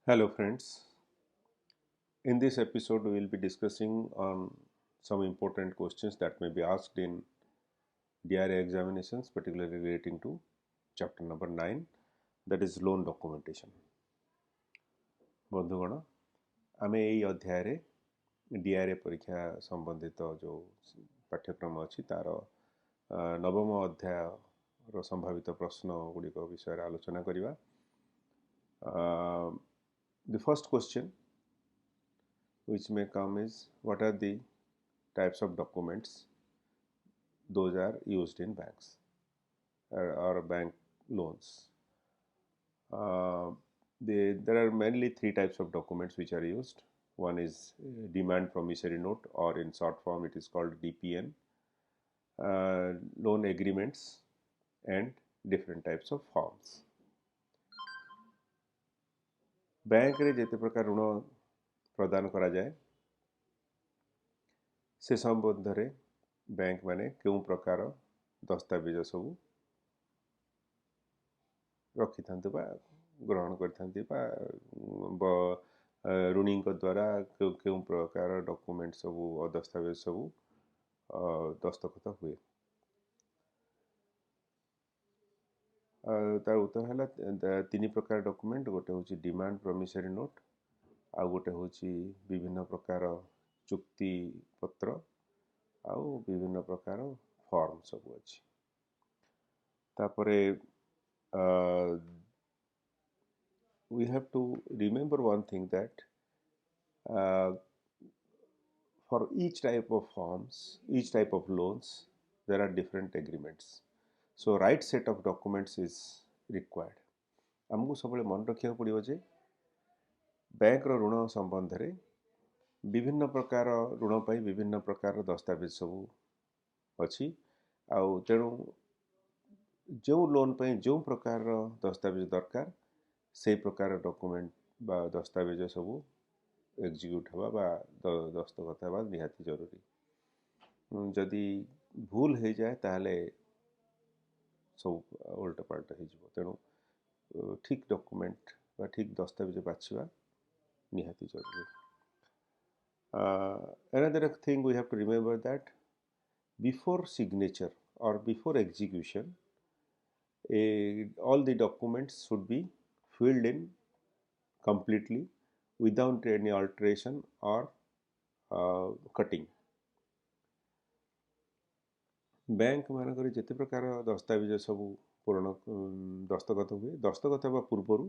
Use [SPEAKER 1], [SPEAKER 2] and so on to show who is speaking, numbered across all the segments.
[SPEAKER 1] Hello friends. In this episode we will be discussing on some important questions that may be asked in DRA examinations, particularly relating to chapter number 9, that is loan documentation. बंधुगण आमे एई अध्याय रे DRA परीक्षा संबंधित जो पाठ्यक्रम अछि तार नवम अध्याय रो संभावित प्रश्न गुड़िक विषय आलोचना करिवा. The first question which may come is, what are the types of documents those are used in banks or bank loans? There are mainly three types of documents which are used. One is demand promissory note, or in short form it is called DPN, loan agreements, and different types of forms. Bank रे जेते प्रकार ऋण प्रदान करा जाए से संबंध रे बैंक माने केउ प्रकार दस्तावेज सब रखि थांते बा ग्रहण करथांती बा ऋणी द्वारा केउ प्रकार डॉक्यूमेंट सब और दस्तावेज सब दस्तखत हुए. तार उत्तर है तीन प्रकार डॉक्यूमेंट. गोटे हूँ डिमांड प्रॉमिसरी नोट, आउ गोटे हूँ विभिन्न प्रकार चुक्ति पत्र, आउ विभिन्न प्रकार फॉर्म सब अच्छी. तापरे we have to remember one thing, that for each type of forms, each type of loans, there are different agreements. So right set of documents is required. आमको सब मन रखा पड़ो जे बैंक ऋण संबंध रे विभिन्न प्रकार ऋण पाई विभिन्न प्रकार दस्तावेज सब अच्छी. आउ तेणु जो लोन पाई जो प्रकार दस्तावेज दरकार से प्रकार डॉक्यूमेंट बा दस्तावेज सब एग्जीक्यूट हवा बा दस्तखत हवा निहाती जरूरी. जदि भूल हो जाए ताहले सब उल्टा पाल्टा हो. तेणु ठीक डॉक्यूमेंट बा ठीक दस्तावेज बाछिबा निहाती जरूरी. Another thing we have to remember, that before signature or before execution, all the documents should be filled in completely without any alteration or cutting. Bank मानक जिते प्रकार दस्तावेज सब पूर्ण दस्तखत हुए, दस्तखत होगा पूर्वर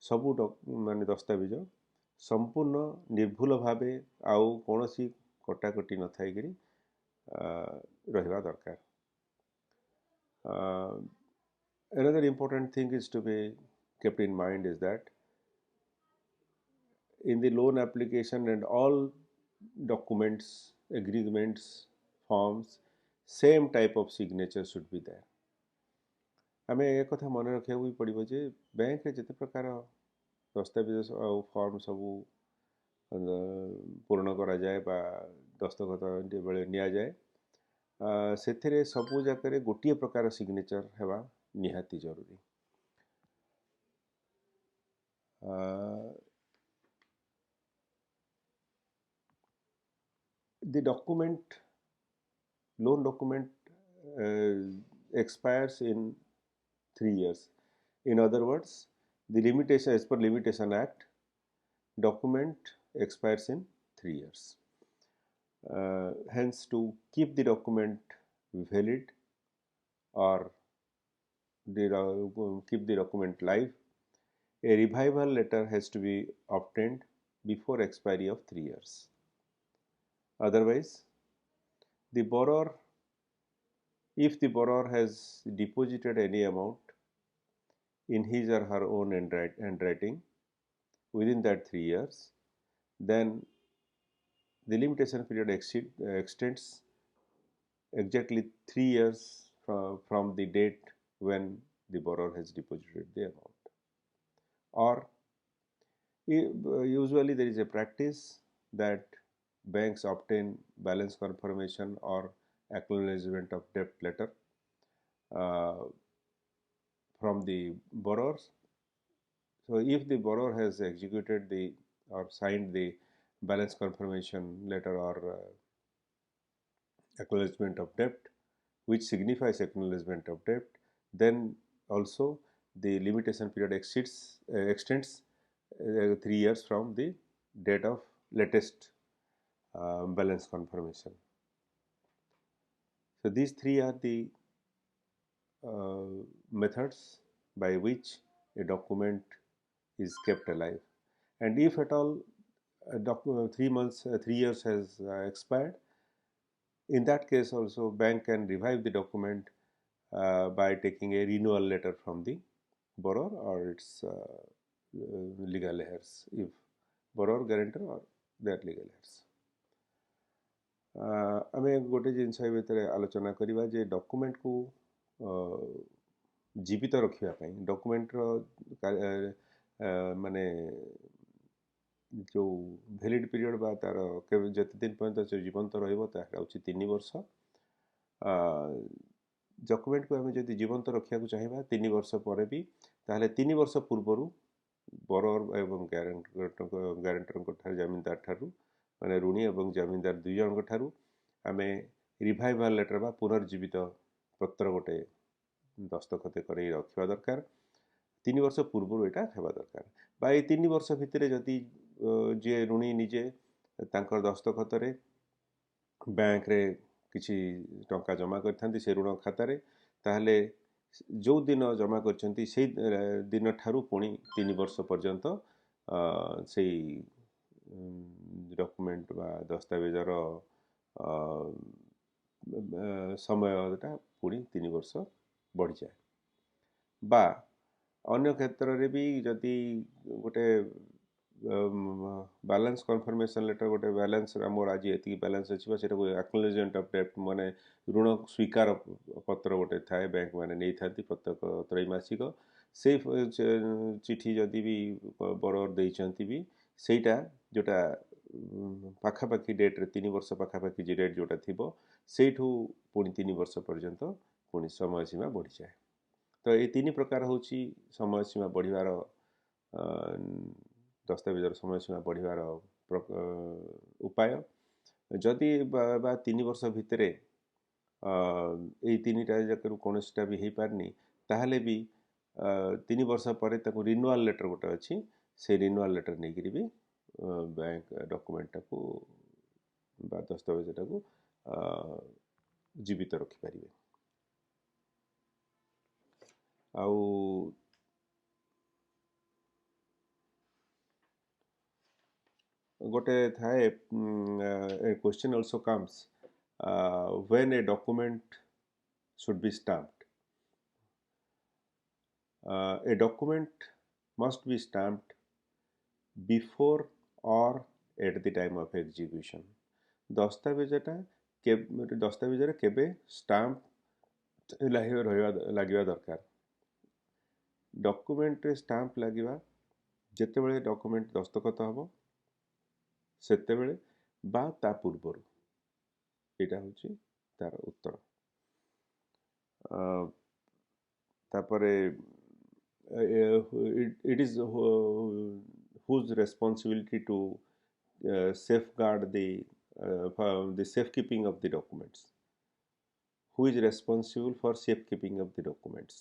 [SPEAKER 1] सबू माने दस्तावेज संपूर्ण निर्भुल भावे आउ कौन सी कटाकटी न थाई करी रहिबा दरकार. Another important thing is to be kept in mind is that in the loan application and all documents, agreements, forms, same type of signature should be there. आम एक कथा मन रखा भी पड़ो जे बैंक रे जिते प्रकार दस्तावेज और फॉर्म सब पूर्ण करा जाए बा दस्तखत बेले निया जाए से सबू जगह गोटे प्रकार सिग्नेचर हेबा निहाती जरूरी. The loan document expires in 3 years. In other words, the limitation, as per Limitation Act, document expires in 3 years. Hence, to keep the document valid or keep the document live, a revival letter has to be obtained before expiry of 3 years. Otherwise, the borrower, if the borrower has deposited any amount in his or her own handwriting within that 3 years, then the limitation period extends exactly 3 years from the date when the borrower has deposited the amount. Or usually there is a practice that banks obtain balance confirmation or acknowledgement of debt letter from the borrowers So if the borrower has executed the or signed the balance confirmation letter or acknowledgement of debt, which signifies acknowledgement of debt, then also the limitation period extends 3 years from the date of latest balance confirmation. So these three are the methods by which a document is kept alive. And if at all 3 years has expired, in that case also bank can revive the document by taking a renewal letter from the borrower or its legal heirs, if borrower, guarantor or their legal heirs. ଆମେ ଗୋଟେ ଜିନିଷ ଭିତରେ ଆଲୋଚନା କରିବା ଯେ ଡକୁମେଣ୍ଟକୁ ଜୀବିତ ରଖିବା ପାଇଁ ଡକୁମେଣ୍ଟର ମାନେ ଯେଉଁ ଭ୍ୟାଲିଡ୍ ପିରିୟଡ଼ ବା ତାର କେବେ ଯେତେ ଦିନ ପର୍ଯ୍ୟନ୍ତ ସେ ଜୀବନ୍ତ ରହିବ ତାହା ହେଉଛି 3 ବର୍ଷ। ଡକୁମେଣ୍ଟକୁ ଆମେ ଯଦି ଜୀବନ୍ତ ରଖିବାକୁ ଚାହିଁବା 3 ବର୍ଷ ପରେ ବି ତାହେଲେ 3 ବର୍ଷ ପୂର୍ବରୁ ବରୋର ଏବଂ ଗ୍ୟାରେଣ୍ଟରଙ୍କ ଠାରୁ ଜାମିନଦାର ଠାରୁ ମାନେ ଋଣୀ ଏବଂ ଜାମିନଦାର ଦୁଇ ଜଣଙ୍କ ଠାରୁ ଆମେ ରିଭାଇଭାଲ୍ ଲେଟର ବା ପୁନର୍ଜୀବିତ ପତ୍ର ଗୋଟେ ଦସ୍ତଖତ କରାଇ ରଖିବା ଦରକାର। 3 ବର୍ଷ ପୂର୍ବରୁ ଏଇଟା ହେବା ଦରକାର ବା ଏଇ 3 ବର୍ଷ ଭିତରେ ଯଦି ଯିଏ ଋଣୀ ନିଜେ ତାଙ୍କର ଦସ୍ତଖତରେ ବ୍ୟାଙ୍କରେ କିଛି ଟଙ୍କା ଜମା କରିଥାନ୍ତି ସେ ଋଣ ଖାତାରେ, ତାହେଲେ ଯେଉଁ ଦିନ ଜମା କରିଛନ୍ତି ସେଇ ଦିନ ଠାରୁ ପୁଣି 3 ବର୍ଷ ପର୍ଯ୍ୟନ୍ତ ସେଇ ଡକୁମେଣ୍ଟ ବା ଦସ୍ତାବେଜର ସମୟଟା ପୁଣି 3 ବର୍ଷ ବଢ଼ିଯାଏ। ବା ଅନ୍ୟ କ୍ଷେତ୍ରରେ ବି ଯଦି ଗୋଟେ ବାଲାନ୍ସ କନଫର୍ମେସନ୍ ଲେଟର ଗୋଟେ ବାଲାନ୍ସ ଆମର ଆଜି ଏତିକି ବାଲାନ୍ସ ଅଛି ବା ସେଟାକୁ ଆକ୍ନୋଲେଜମେଣ୍ଟ ଅଫ୍ ଡେପ୍ଟ ମାନେ ଋଣ ସ୍ୱୀକାର ପତ୍ର ଗୋଟେ ଥାଏ ବ୍ୟାଙ୍କ ମାନେ ନେଇଥାନ୍ତି ପ୍ରତ୍ୟେକ ତ୍ରୈମାସିକ, ସେଇ ଚିଠି ଯଦି ବି ବରୋର ଦେଇଛନ୍ତି ବି ସେଇଟା ଯେଉଁଟା ପାଖାପାଖି ଡେଟ୍ରେ 3 ବର୍ଷ ପାଖାପାଖି ଯେ ଡେଟ୍ ଯେଉଁଟା ଥିବ ସେଇଠୁ ପୁଣି 3 ବର୍ଷ ପର୍ଯ୍ୟନ୍ତ ପୁଣି ସମୟସୀମା ବଢ଼ିଯାଏ। ତ ଏଇ 3 ପ୍ରକାର ହେଉଛି ସମୟସୀମା ବଢ଼ିବାର ଦସ୍ତାବେଜର ସମୟସୀମା ବଢ଼ିବାର ଉପାୟ। ଯଦି ବା 3 ବର୍ଷ ଭିତରେ ଏଇ 3ଟା ଯାକରୁ କୌଣସିଟା ବି ହେଇପାରିନି ତାହେଲେ ବି 3 ବର୍ଷ ପରେ ତାକୁ ରିନ୍ୟୁଆଲ୍ ଲେଟର ଗୋଟେ ଅଛି, ସେ ରିନ୍ୟୁଆଲ୍ ଲେଟର ନେଇକରି ବି ବ୍ୟାଙ୍କ ଡକୁମେଣ୍ଟଟାକୁ ବା ଦସ୍ତାବେଜଟାକୁ ଜୀବିତ ରଖିପାରିବେ। ଆଉ ଗୋଟେ ଥାଏ a question also comes when a document should be stamped. A document must be stamped before or at the time of execution. ଦସ୍ତାବେଜରେ କେବେ ଷ୍ଟାମ୍ପ ଲାଗିବା ଦରକାର। ଡକୁମେଣ୍ଟରେ ଷ୍ଟାମ୍ପ ଲାଗିବା ଯେତେବେଳେ ଡକୁମେଣ୍ଟ ଦସ୍ତଖତ ହେବ ସେତେବେଳେ ବା ତା ପୂର୍ବରୁ, ଏଇଟା ହେଉଛି ତାର ଉତ୍ତର। ତାପରେ it is whose responsibility to safeguard the safekeeping of the documents. Who is responsible for safekeeping of the documents?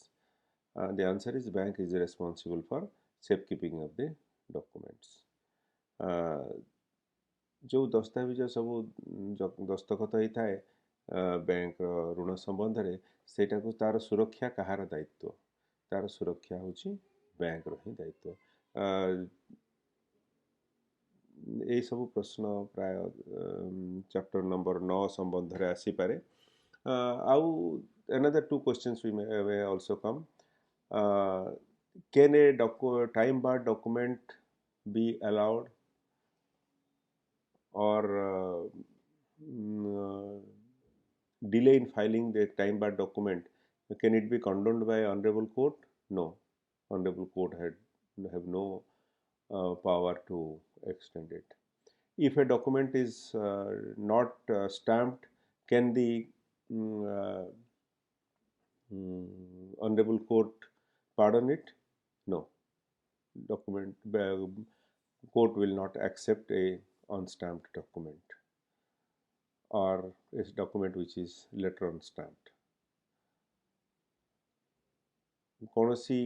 [SPEAKER 1] The answer is bank is responsible for safekeeping of the documents. ଯେଉଁ ଦସ୍ତାବିଜ ସବୁ ଦସ୍ତଖତ ହେଇଥାଏ ବ୍ୟାଙ୍କର ଋଣ ସମ୍ବନ୍ଧରେ ସେଇଟାକୁ ତାର ସୁରକ୍ଷା କାହାର ଦାୟିତ୍ୱ? ତାର ସୁରକ୍ଷା ହେଉଛି ବ୍ୟାଙ୍କର ହିଁ ଦାୟିତ୍ୱ। ଏଇସବୁ ପ୍ରଶ୍ନ ପ୍ରାୟ ଚାପ୍ଟର ନମ୍ବର 9 ସମ୍ବନ୍ଧରେ ଆସିପାରେ। ଆଉ another 2 questions may also come. Can a time barred document be allowed or delay in filing the time barred document? Can it be condoned by honorable court? No, honorable court have no power to extend it. If a document is not stamped, can the honorable court pardon it? No, document, court will not accept a unstamped document or a document which is letter unstamped. କୌଣସି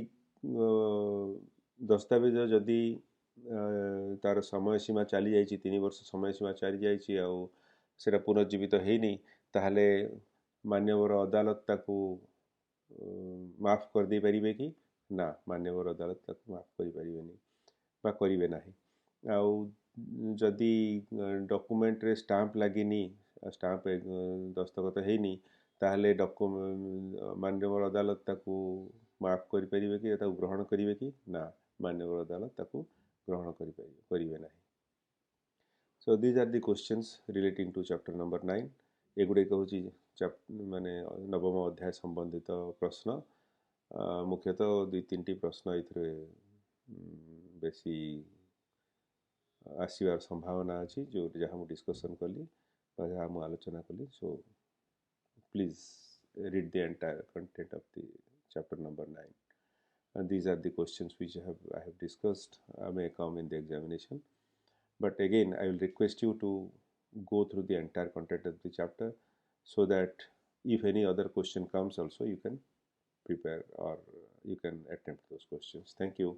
[SPEAKER 1] ଦସ୍ତାବେଜ ଯଦି ତାର ସମୟ ସୀମା ଚାଲି ଯାଇଛି 3 ବର୍ଷ ସମୟ ସୀମା ଚାଲି ଯାଇଛି ଆଉ ସେଇଟା ପୁନର୍ଜୀବିତ ହେଇନି ତାହେଲେ ମାନ୍ୟବର ଅଦାଲତ ତାକୁ ମାଫ କରିଦେଇ ପାରିବେ କି ନା ମାନ୍ୟବର ଅଦାଲତ ତାକୁ ମାଫ କରିପାରିବେନି ବା କରିବେ ନାହିଁ ଆଉ ଯଦି ଡକୁମେଣ୍ଟରେ ଷ୍ଟାମ୍ପ ଲାଗିନି ଷ୍ଟାମ୍ପ ଦସ୍ତଖତ ହେଇନି ତାହେଲେ ମାନ୍ୟବର ଅଦାଲତ ତାକୁ ମାଫ କରିପାରିବେ କି ତାକୁ ଗ୍ରହଣ କରିବେ କି ନା ମାନ୍ୟବର ଅଦାଲତ ତାକୁ ଗ୍ରହଣ କରିବେ ନାହିଁ So these are the questions relating to chapter number 9 ଏଗୁଡିକ ହେଉଛି ମାନେ ନବମ ଅଧ୍ୟାୟ ସମ୍ବନ୍ଧିତ ପ୍ରଶ୍ନ ମୁଖ୍ୟତଃ 2-3ଟି ପ୍ରଶ୍ନ ଏଥିରେ ବେଶୀ ଆସିବାର ସମ୍ଭାବନା ଅଛି ଯେଉଁ ଯାହା ମୁଁ ଡିସ୍କସନ୍ କଲି ବା ଯାହା ମୁଁ ଆଲୋଚନା କଲି so please read the entire content of the chapter number 9 and these are the questions which I have discussed may come in the examination but again I will request you to go through the entire content of the chapter so that if any other question comes also you can prepare or you can attempt those questions. Thank you.